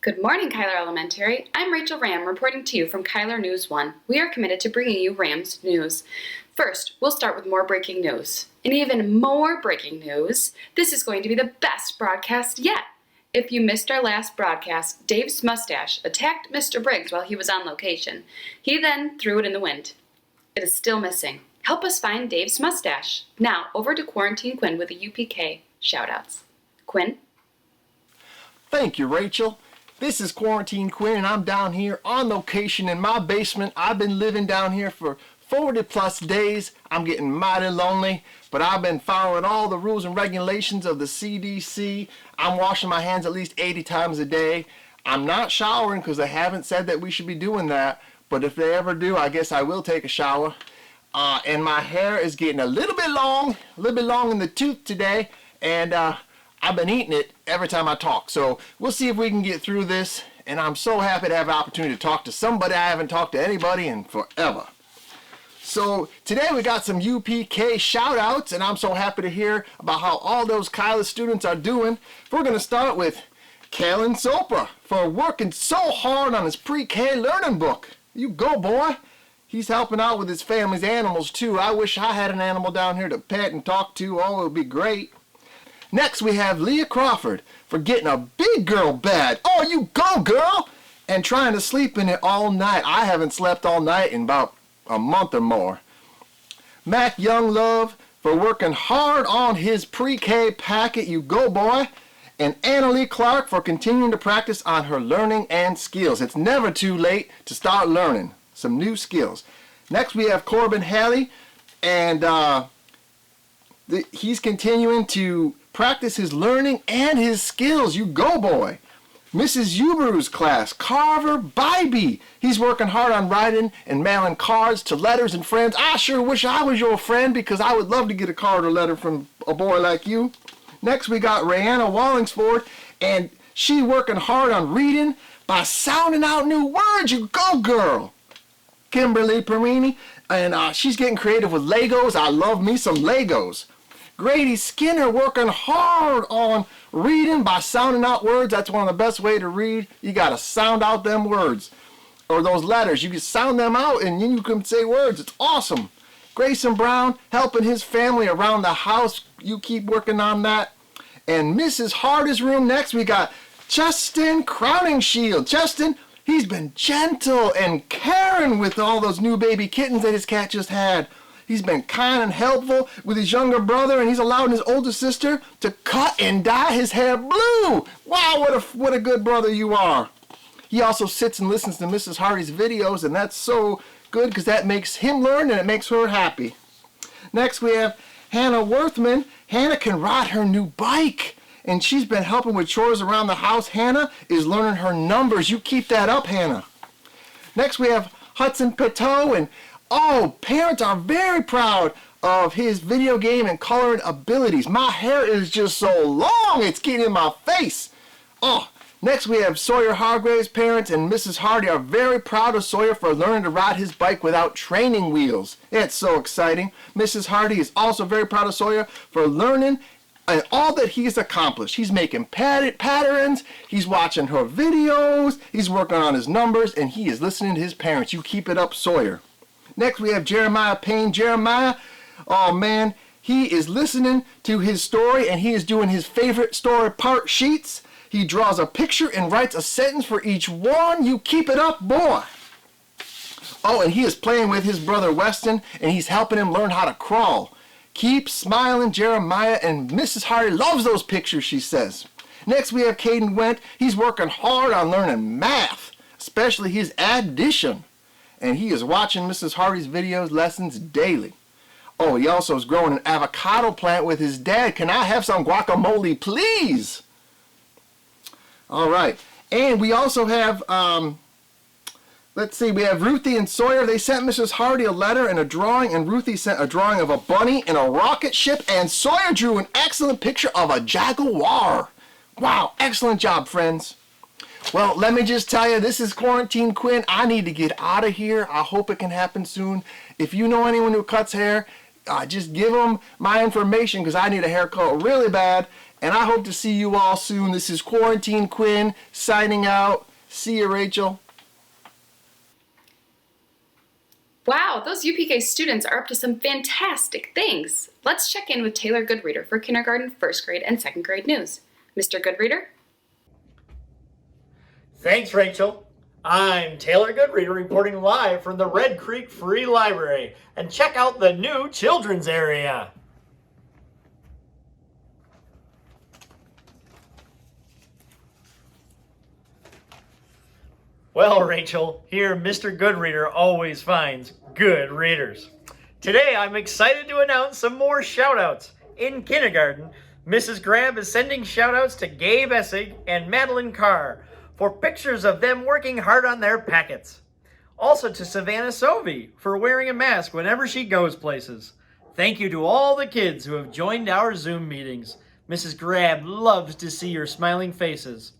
Good morning, Cuyler Elementary. I'm Rachel Ram reporting to you from Cuyler News 1. We are committed to bringing you Ram's news. First, we'll start with more breaking news. And even more breaking news, this is going to be the best broadcast yet. If you missed our last broadcast, Dave's mustache attacked Mr. Briggs while he was on location. He then threw it in the wind. It is still missing. Help us find Dave's mustache. Now, over to Quarantine Quinn with the UPK Shoutouts. Quinn? Thank you, Rachel. This is Quarantine Quinn, and I'm down here on location in my basement. I've been living down here for 40 plus days. I'm getting mighty lonely, but I've been following all the rules and regulations of the CDC. I'm washing my hands at least 80 times a day. I'm not showering because they haven't said that we should be doing that, but if they ever do, I guess I will take a shower. And my hair is getting a little bit long in the tooth today, and I've been eating it every time I talk. So we'll see if we can get through this. And I'm so happy to have an opportunity to talk to somebody. I haven't talked to anybody in forever. So today we got some UPK shout outs, and I'm so happy to hear about how all those Cuyler students are doing. We're going to start with Kalen Soper for working so hard on his pre-K learning book. You go, boy. He's helping out with his family's animals too. I wish I had an animal down here to pet and talk to. Oh, it would be great. Next, we have Leah Crawford for getting a big girl bed. Oh, you go, girl! And trying to sleep in it all night. I haven't slept all night in about a month or more. Mac Younglove for working hard on his pre-K packet. You go, boy! And Annalie Clark for continuing to practice on her learning and skills. It's never too late to start learning some new skills. Next, we have Corbin Halley, and he's continuing to practice his learning and his skills. You go, boy. Mrs. Uberu's class, Carver Bybee. He's working hard on writing and mailing cards to letters and friends. I sure wish I was your friend because I would love to get a card or letter from a boy like you. Next, we got Rayanna Wallingsford, and she working hard on reading by sounding out new words. You go, girl. Kimberly Perini, and she's getting creative with Legos. I love me some Legos. Grady Skinner working hard on reading by sounding out words. That's one of the best ways to read. You got to sound out them words or those letters. You can sound them out and then you can say words. It's awesome. Grayson Brown helping his family around the house. You keep working on that. And Mrs. Harder's room next, we got Justin Crowningshield. Justin, he's been gentle and caring with all those new baby kittens that his cat just had. He's been kind and helpful with his younger brother, and he's allowed his older sister to cut and dye his hair blue. Wow, what a good brother you are. He also sits and listens to Mrs. Hardy's videos, and that's so good because that makes him learn and it makes her happy. Next, we have Hannah Worthman. Hannah can ride her new bike, and she's been helping with chores around the house. Hannah is learning her numbers. You keep that up, Hannah. Next, we have Hudson Peteau, and oh, parents are very proud of his video game and coloring abilities. My hair is just so long, it's getting in my face. Oh, next we have Sawyer Hargrave's parents, and Mrs. Hardy are very proud of Sawyer for learning to ride his bike without training wheels. It's so exciting. Mrs. Hardy is also very proud of Sawyer for learning and all that he's accomplished. He's making patterns, he's watching her videos, he's working on his numbers, and he is listening to his parents. You keep it up, Sawyer. Next, we have Jeremiah Payne. Jeremiah, oh man, he is listening to his story and he is doing his favorite story part sheets. He draws a picture and writes a sentence for each one. You keep it up, boy. Oh, and he is playing with his brother Weston, and he's helping him learn how to crawl. Keep smiling, Jeremiah, and Mrs. Hardy loves those pictures, she says. Next, we have Caden Went. He's working hard on learning math, especially his addition. And he is watching Mrs. Hardy's videos lessons daily. Oh, he also is growing an avocado plant with his dad. Can I have some guacamole, please? All right. And we also have, let's see, we have Ruthie and Sawyer. They sent Mrs. Hardy a letter and a drawing, and Ruthie sent a drawing of a bunny and a rocket ship, and Sawyer drew an excellent picture of a jaguar. Wow, excellent job, friends. Well, let me just tell you, this is Quarantine Quinn. I need to get out of here. I hope it can happen soon. If you know anyone who cuts hair, just give them my information because I need a haircut really bad. And I hope to see you all soon. This is Quarantine Quinn signing out. See you, Rachel. Wow, those UPK students are up to some fantastic things. Let's check in with Taylor Goodreader for kindergarten, first grade, and second grade news. Mr. Goodreader? Thanks, Rachel. I'm Taylor Goodreader reporting live from the Red Creek Free Library. And check out the new children's area. Well, Rachel, here Mr. Goodreader always finds good readers. Today, I'm excited to announce some more shoutouts. In kindergarten, Mrs. Grab is sending shoutouts to Gabe Essig and Madeline Carr for pictures of them working hard on their packets. Also to Savannah Sovey for wearing a mask whenever she goes places. Thank you to all the kids who have joined our Zoom meetings. Mrs. Grab loves to see your smiling faces.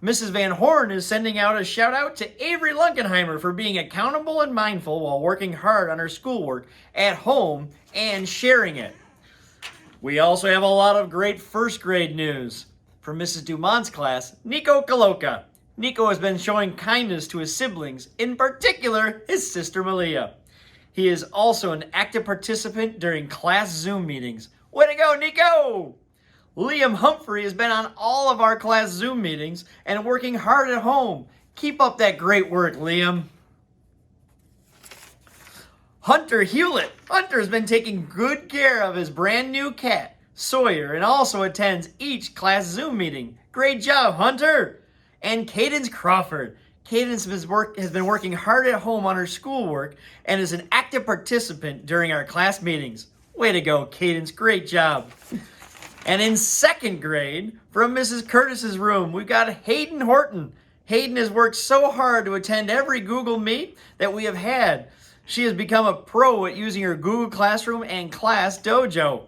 Mrs. Van Horn is sending out a shout out to Avery Lunkenheimer for being accountable and mindful while working hard on her schoolwork at home and sharing it. We also have a lot of great first grade news. From Mrs. Dumont's class, Nico Kaloka. Nico has been showing kindness to his siblings, in particular his sister Malia. He is also an active participant during class Zoom meetings. Way to go, Nico! Liam Humphrey has been on all of our class Zoom meetings and working hard at home. Keep up that great work, Liam. Hunter Hewlett. Hunter has been taking good care of his brand new cat, Sawyer, and also attends each class Zoom meeting. Great job, Hunter! And Cadence Crawford. Cadence has been working hard at home on her schoolwork and is an active participant during our class meetings. Way to go, Cadence. Great job. And in second grade, from Mrs. Curtis's room, we've got Hayden Horton. Hayden has worked so hard to attend every Google Meet that we have had. She has become a pro at using her Google Classroom and Class Dojo.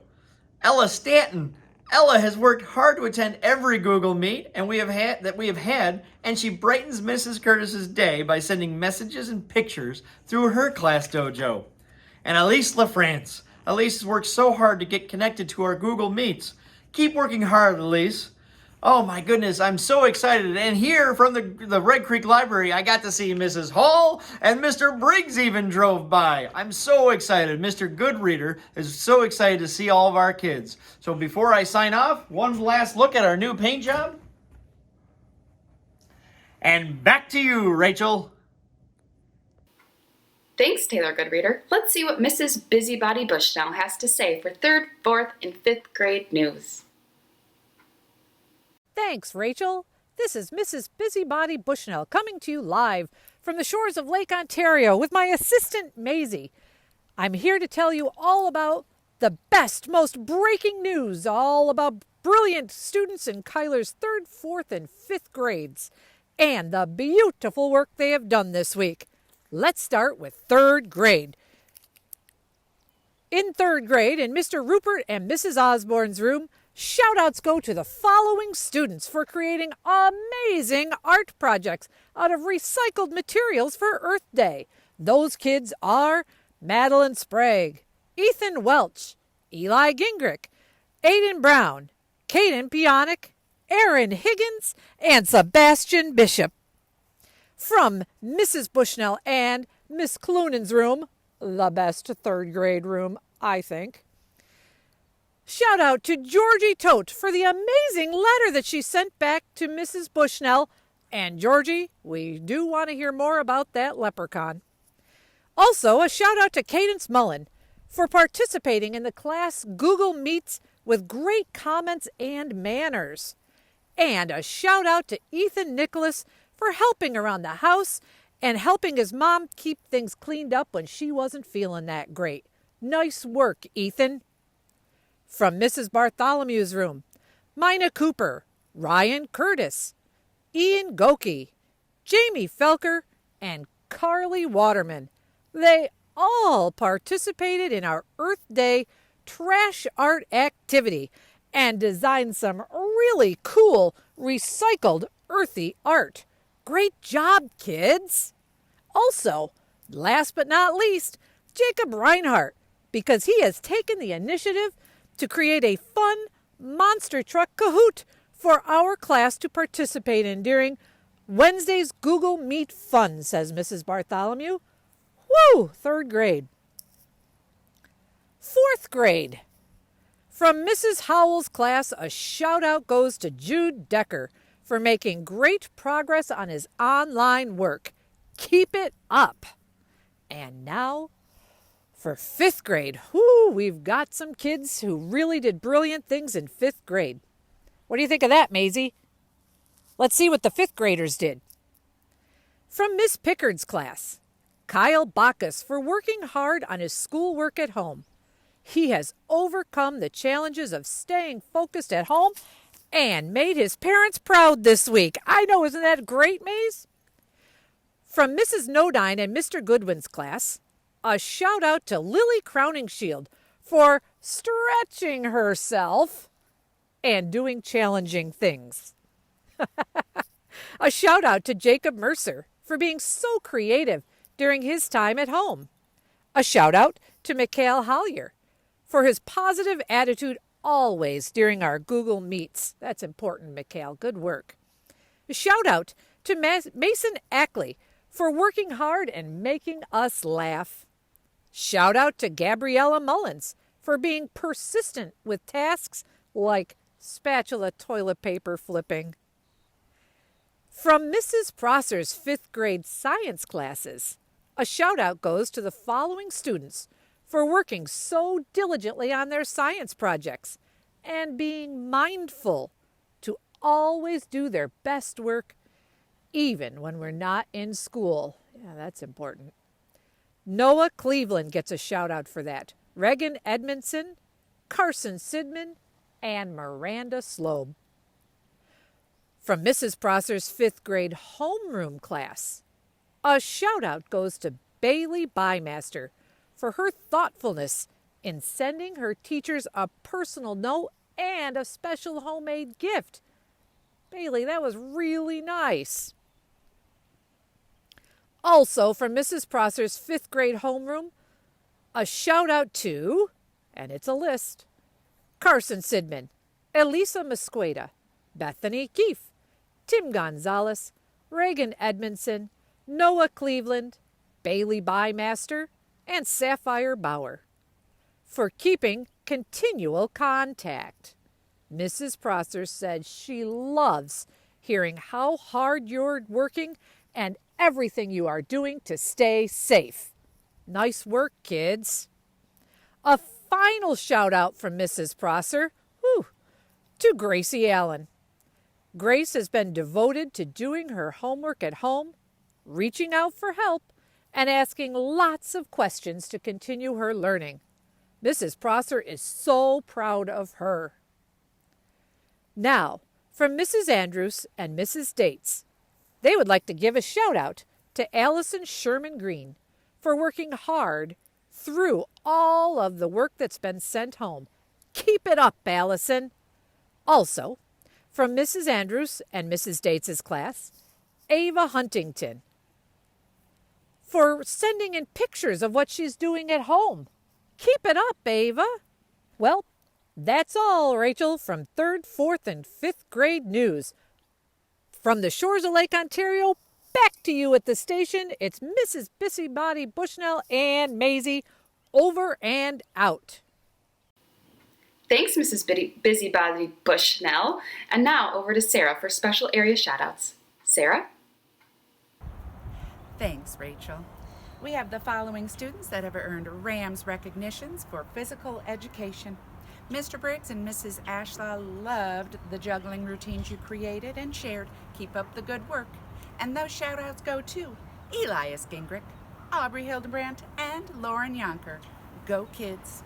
Ella Stanton. Ella has worked hard to attend every Google Meet and we have had, and she brightens Mrs. Curtis's day by sending messages and pictures through her Class Dojo. And Elise LaFrance. Elise has worked so hard to get connected to our Google Meets. Keep working hard, Elise. Oh my goodness, I'm so excited. And here from the Red Creek Library, I got to see Mrs. Hall and Mr. Briggs even drove by. I'm so excited. Mr. Goodreader is so excited to see all of our kids. So before I sign off, one last look at our new paint job. And back to you, Rachel. Thanks, Taylor Goodreader. Let's see what Mrs. Busybody Bushnell has to say for 3rd, 4th, and 5th grade news. Thanks, Rachel. This is Mrs. Busybody Bushnell coming to you live from the shores of Lake Ontario with my assistant, Maisie. I'm here to tell you all about the best, most breaking news, all about brilliant students in Cuyler's 3rd, 4th, and 5th grades, and the beautiful work they have done this week. Let's start with 3rd grade. In 3rd grade, in Mr. Rupert and Mrs. Osborne's room, shout-outs go to the following students for creating amazing art projects out of recycled materials for Earth Day. Those kids are Madeline Sprague, Ethan Welch, Eli Gingrich, Aiden Brown, Caden Pionic, Aaron Higgins, and Sebastian Bishop. From Mrs. Bushnell and Miss Cloonan's room, the best 3rd grade room, I think. Shout out to Georgie Tote for the amazing letter that she sent back to Mrs. Bushnell. And Georgie, we do want to hear more about that leprechaun. Also, a shout out to Cadence Mullen for participating in the class Google Meets with great comments and manners. And a shout out to Ethan Nicholas for helping around the house and helping his mom keep things cleaned up when she wasn't feeling that great. Nice work, Ethan. From Mrs. Bartholomew's room, Mina Cooper, Ryan Curtis, Ian Goki, Jamie Felker, and Carly Waterman. They all participated in our Earth Day trash art activity and designed some really cool recycled earthy art. Great job, kids! Also, last but not least, Jacob Reinhardt, because he has taken the initiative to create a fun monster truck Kahoot for our class to participate in during Wednesday's Google Meet fun, says Mrs. Bartholomew. Woo! 3rd grade. 4th grade. From Mrs. Howell's class, a shout out goes to Jude Decker for making great progress on his online work. Keep it up. And now for 5th grade. Whoo, we've got some kids who really did brilliant things in 5th grade. What do you think of that, Maisie? Let's see what the 5th graders did. From Miss Pickard's class, Kyle Bacchus for working hard on his schoolwork at home. He has overcome the challenges of staying focused at home and made his parents proud this week. I know, isn't that great, Maze? From Mrs. Nodine and Mr. Goodwin's class, a shout out to Lily Crowningshield for stretching herself and doing challenging things. A shout out to Jacob Mercer for being so creative during his time at home. A shout out to Mikhail Hollier for his positive attitude always during our Google Meets. That's important, Mikhail. Good work. A shout out to Mason Ackley for working hard and making us laugh. Shout out to Gabriella Mullins for being persistent with tasks like spatula toilet paper flipping. From Mrs. Prosser's 5th grade science classes, a shout out goes to the following students for working so diligently on their science projects and being mindful to always do their best work even when we're not in school. Yeah, that's important. Noah Cleveland gets a shout out for that. Regan Edmondson, Carson Sidman, and Miranda Slobe. From Mrs. Prosser's 5th grade homeroom class, a shout out goes to Bailey Bymaster for her thoughtfulness in sending her teachers a personal note and a special homemade gift. Bailey, that was really nice. Also, from Mrs. Prosser's 5th grade homeroom, a shout out to, and it's a list, Carson Sidman, Elisa Mesqueda, Bethany Keefe, Tim Gonzalez, Reagan Edmondson, Noah Cleveland, Bailey Bymaster, and Sapphire Bauer for keeping continual contact. Mrs. Prosser said she loves hearing how hard you're working and everything you are doing to stay safe. Nice work, kids. A final shout out from Mrs. Prosser to Gracie Allen. Grace has been devoted to doing her homework at home, reaching out for help, and asking lots of questions to continue her learning. Mrs. Prosser is so proud of her. Now, from Mrs. Andrews and Mrs. Dates, they would like to give a shout out to Allison Sherman Green for working hard through all of the work that's been sent home. Keep it up, Allison. Also, from Mrs. Andrews and Mrs. Dates' class, Ava Huntington for sending in pictures of what she's doing at home. Keep it up, Ava. Well, that's all, Rachel, from 3rd, 4th, and 5th grade news. From the shores of Lake Ontario, back to you at the station. It's Mrs. Busybody Bushnell and Maisie, over and out. Thanks, Mrs. Busybody Bushnell. And now over to Sarah for special area shoutouts. Sarah? Thanks, Rachel. We have the following students that have earned RAMS recognitions for physical education. Mr. Briggs and Mrs. Ashlaw loved the juggling routines you created and shared. Keep up the good work. And those shout-outs go to Elias Gingrich, Aubrey Hildebrandt, and Lauren Yonker. Go kids.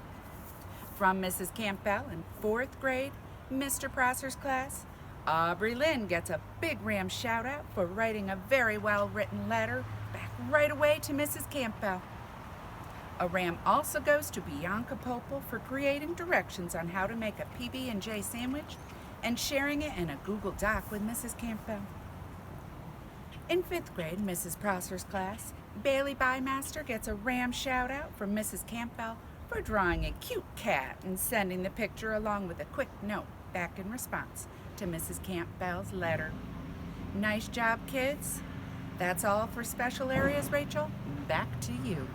From Mrs. Campbell in 4th grade, Mr. Prosser's class, Aubrey Lynn gets a big RAM shout-out for writing a very well-written letter back right away to Mrs. Campbell. A RAM also goes to Bianca Popel for creating directions on how to make a PB&J sandwich and sharing it in a Google Doc with Mrs. Campbell. In 5th grade, Mrs. Prosser's class, Bailey Bymaster gets a RAM shout-out from Mrs. Campbell for drawing a cute cat and sending the picture along with a quick note. back in response to Mrs. Campbell's letter. Nice job, kids. That's all for special areas, Rachel. Back to you.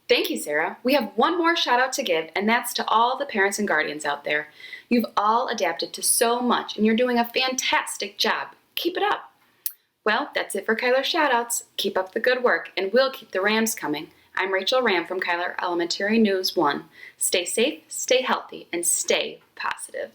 Thank you, Sarah. We have one more shout out to give, and that's to all the parents and guardians out there. You've all adapted to so much, and you're doing a fantastic job. Keep it up. Well, that's it for Cuyler Shoutouts. Keep up the good work, and we'll keep the Rams coming. I'm Rachel Ram from Cuyler Elementary News 1. Stay safe, stay healthy, and stay positive.